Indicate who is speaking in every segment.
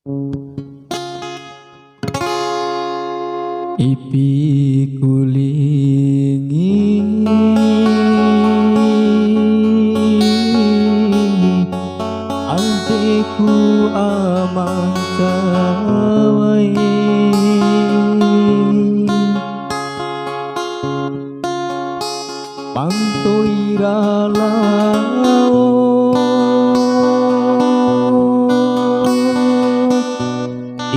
Speaker 1: Ipi kulingi anteku aman cawai pantoira lao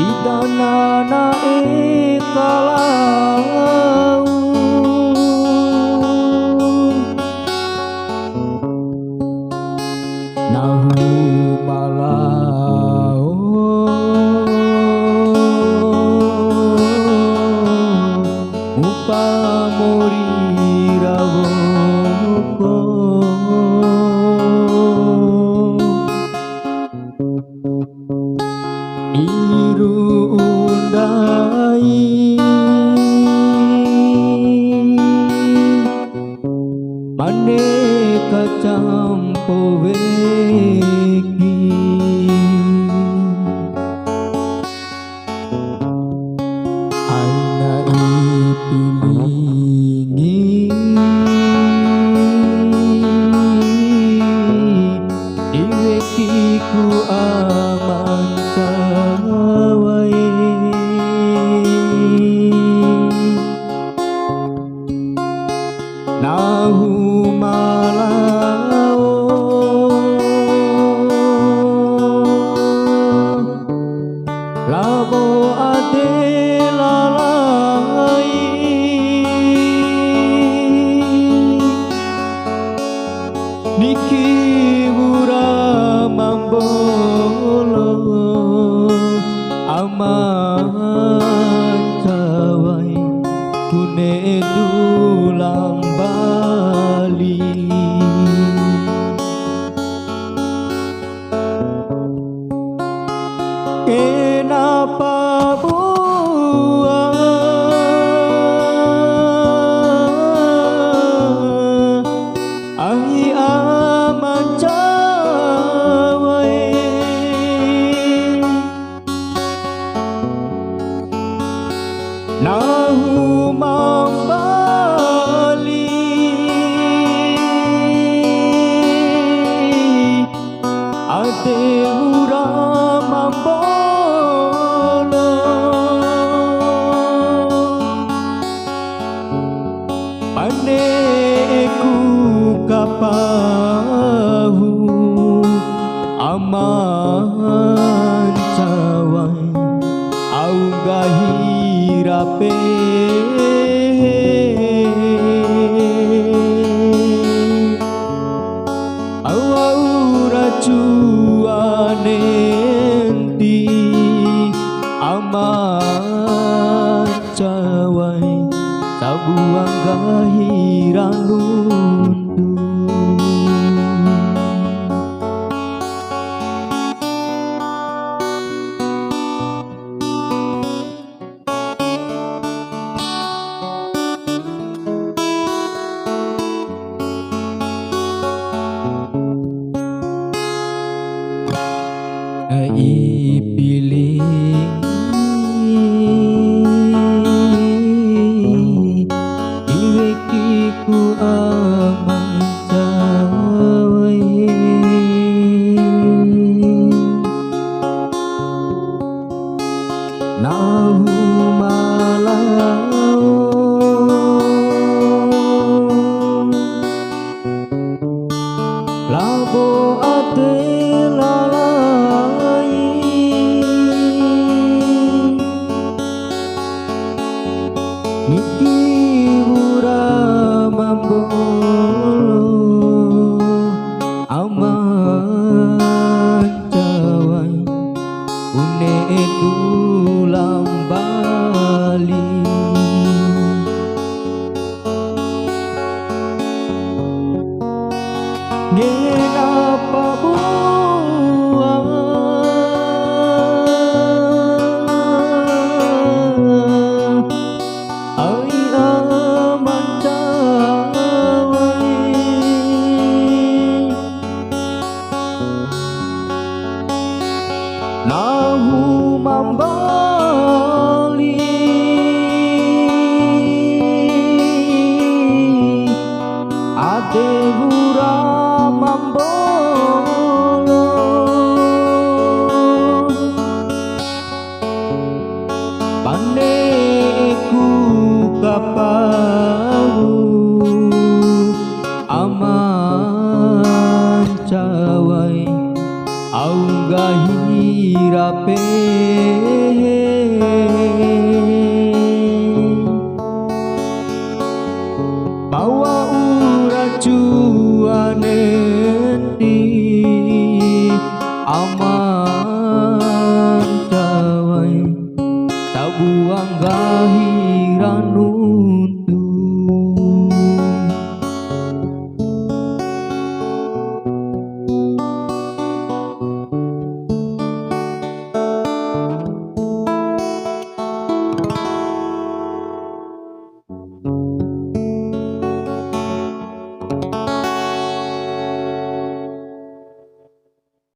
Speaker 1: idanana ekalau nahu malao upamori rawoko iru undai maneka campo weki aina ipilingi iwekiku aman cawai nahu malao labo ade lalai niki wura mambolo aman cawai kune dulang bali kenapa buang ai aman cawai nahu mambali ade ura mambolo paneku kapahu aman cawai augahirape aura cuanenti aman cawai sabuang gahiranundu ipilingi iwekiku aman cawai nahu malao labo ade lalai niki wura mambolo aman cawai une dulang bali kenapa buang ai aman cawai nahu mambali ate hura mambolo paneku kapau aman cawai aunggah hirape